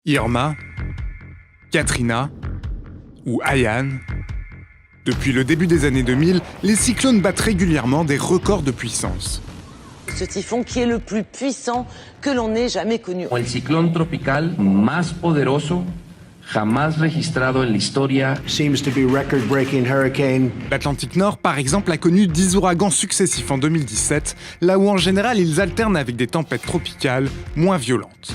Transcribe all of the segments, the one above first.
Irma, Katrina ou Haiyan. Depuis le début des années 2000, les cyclones battent régulièrement des records de puissance. Ce typhon qui est le plus puissant que l'on ait jamais connu. El ciclón tropical más poderoso jamás registrado en la historia. Seems to be record-breaking hurricane. L'Atlantique Nord, par exemple, a connu 10 ouragans successifs en 2017, là où en général ils alternent avec des tempêtes tropicales moins violentes.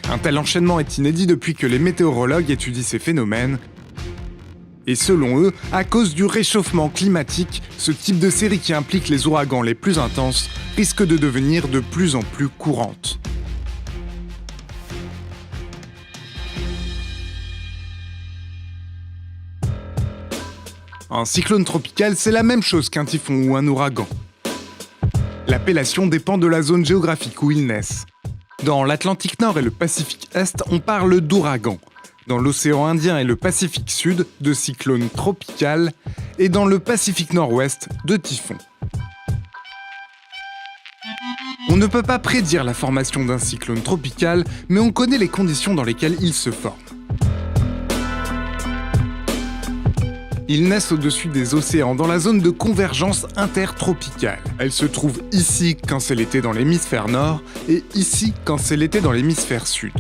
Un tel enchaînement est inédit depuis que les météorologues étudient ces phénomènes. Et selon eux, à cause du réchauffement climatique, ce type de série qui implique les ouragans les plus intenses risque de devenir de plus en plus courante. Un cyclone tropical, c'est la même chose qu'un typhon ou un ouragan. L'appellation dépend de la zone géographique où ils naissent. Dans l'Atlantique Nord et le Pacifique Est, on parle d'ouragan. Dans l'océan Indien et le Pacifique Sud, de cyclone tropical. Et dans le Pacifique Nord-Ouest, de typhon. On ne peut pas prédire la formation d'un cyclone tropical, mais on connaît les conditions dans lesquelles il se forme. Ils naissent au-dessus des océans dans la zone de convergence intertropicale. Elle se trouve ici quand c'est l'été dans l'hémisphère nord et ici quand c'est l'été dans l'hémisphère sud.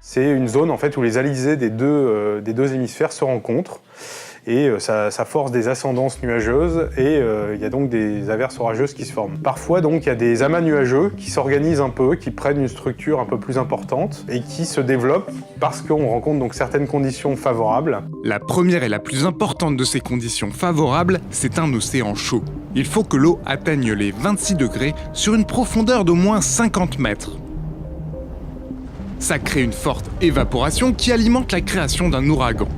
C'est une zone en fait, où les alizés des deux hémisphères se rencontrent et ça force des ascendances nuageuses et il y a donc des averses orageuses qui se forment. Parfois donc il y a des amas nuageux qui s'organisent un peu, qui prennent une structure un peu plus importante et qui se développent parce qu'on rencontre donc certaines conditions favorables. La première et la plus importante de ces conditions favorables, c'est un océan chaud. Il faut que l'eau atteigne les 26 degrés sur une profondeur d'au moins 50 mètres. Ça crée une forte évaporation qui alimente la création d'un ouragan.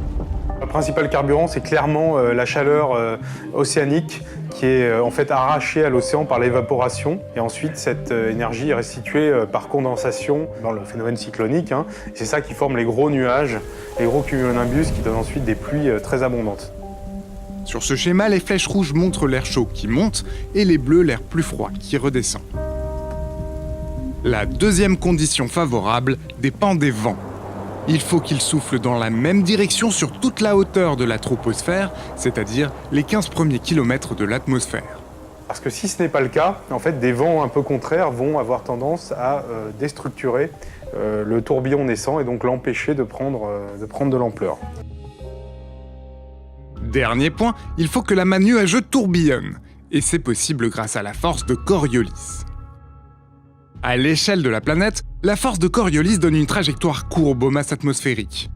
Le principal carburant, c'est clairement la chaleur océanique qui est en fait arrachée à l'océan par l'évaporation. Et ensuite, cette énergie est restituée par condensation dans le phénomène cyclonique. C'est ça qui forme les gros nuages, les gros cumulonimbus qui donnent ensuite des pluies très abondantes. Sur ce schéma, les flèches rouges montrent l'air chaud qui monte et les bleus l'air plus froid qui redescend. La deuxième condition favorable dépend des vents. Il faut qu'ils soufflent dans la même direction sur toute la hauteur de la troposphère, c'est-à-dire les 15 premiers kilomètres de l'atmosphère. Parce que si ce n'est pas le cas, en fait, des vents un peu contraires vont avoir tendance à déstructurer le tourbillon naissant et donc l'empêcher de prendre de l'ampleur. Dernier point, il faut que l'amas nuageux tourbillonne. Et c'est possible grâce à la force de Coriolis. À l'échelle de la planète, la force de Coriolis donne une trajectoire courbe aux masses atmosphériques.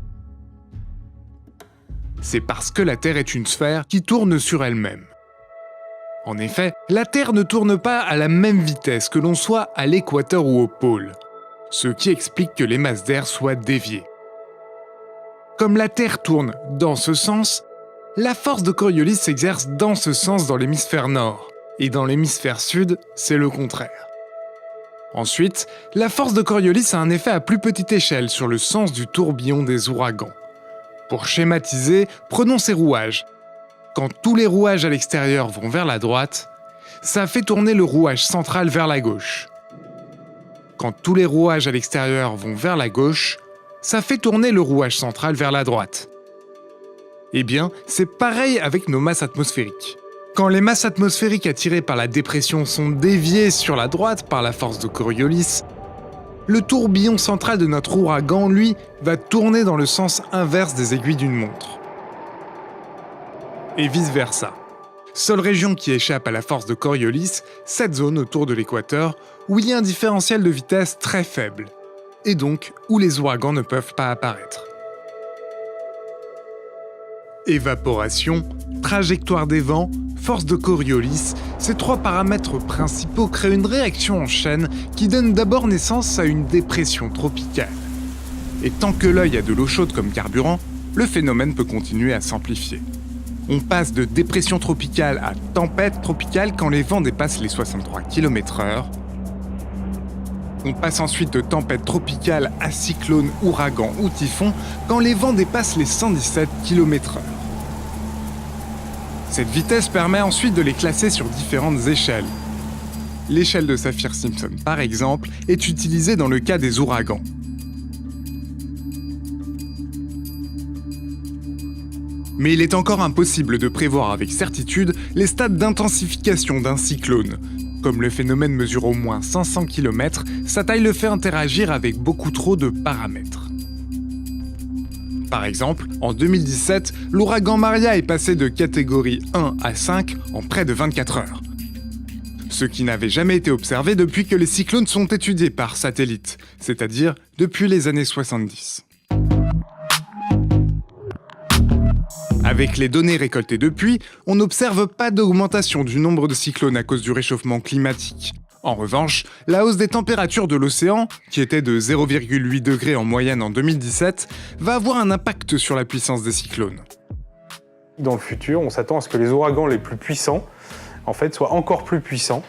C'est parce que la Terre est une sphère qui tourne sur elle-même. En effet, la Terre ne tourne pas à la même vitesse que l'on soit à l'équateur ou au pôle, ce qui explique que les masses d'air soient déviées. Comme la Terre tourne dans ce sens, la force de Coriolis s'exerce dans ce sens dans l'hémisphère nord, et dans l'hémisphère sud, c'est le contraire. Ensuite, la force de Coriolis a un effet à plus petite échelle sur le sens du tourbillon des ouragans. Pour schématiser, prenons ces rouages. Quand tous les rouages à l'extérieur vont vers la droite, ça fait tourner le rouage central vers la gauche. Quand tous les rouages à l'extérieur vont vers la gauche, ça fait tourner le rouage central vers la droite. Eh bien, c'est pareil avec nos masses atmosphériques. Quand les masses atmosphériques attirées par la dépression sont déviées sur la droite par la force de Coriolis, le tourbillon central de notre ouragan, lui, va tourner dans le sens inverse des aiguilles d'une montre. Et vice-versa. Seule région qui échappe à la force de Coriolis, cette zone autour de l'équateur, où il y a un différentiel de vitesse très faible, et donc où les ouragans ne peuvent pas apparaître. Évaporation, trajectoire des vents, force de Coriolis, ces trois paramètres principaux créent une réaction en chaîne qui donne d'abord naissance à une dépression tropicale. Et tant que l'œil a de l'eau chaude comme carburant, le phénomène peut continuer à s'amplifier. On passe de dépression tropicale à tempête tropicale quand les vents dépassent les 63 km/h. On passe ensuite de tempête tropicale à cyclone, ouragan ou typhon quand les vents dépassent les 117 km/h. Cette vitesse permet ensuite de les classer sur différentes échelles. L'échelle de Saffir-Simpson, par exemple, est utilisée dans le cas des ouragans. Mais il est encore impossible de prévoir avec certitude les stades d'intensification d'un cyclone. Comme le phénomène mesure au moins 500 km, sa taille le fait interagir avec beaucoup trop de paramètres. Par exemple, en 2017, l'ouragan Maria est passé de catégorie 1 à 5 en près de 24 heures. Ce qui n'avait jamais été observé depuis que les cyclones sont étudiés par satellite, c'est-à-dire depuis les années 70. Avec les données récoltées depuis, on n'observe pas d'augmentation du nombre de cyclones à cause du réchauffement climatique. En revanche, la hausse des températures de l'océan, qui était de 0,8 degrés en moyenne en 2017, va avoir un impact sur la puissance des cyclones. Dans le futur, on s'attend à ce que les ouragans les plus puissants, en fait, soient encore plus puissants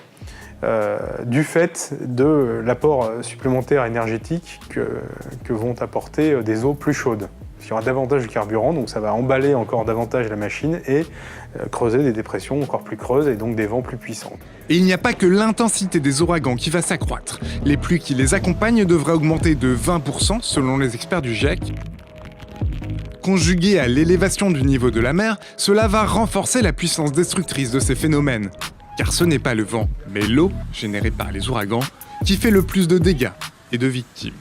du fait de l'apport supplémentaire énergétique que vont apporter des eaux plus chaudes. Il y aura davantage de carburant, donc ça va emballer encore davantage la machine et creuser des dépressions encore plus creuses et donc des vents plus puissants. Et il n'y a pas que l'intensité des ouragans qui va s'accroître. Les pluies qui les accompagnent devraient augmenter de 20% selon les experts du GIEC. Conjugué à l'élévation du niveau de la mer, cela va renforcer la puissance destructrice de ces phénomènes. Car ce n'est pas le vent, mais l'eau, générée par les ouragans, qui fait le plus de dégâts et de victimes.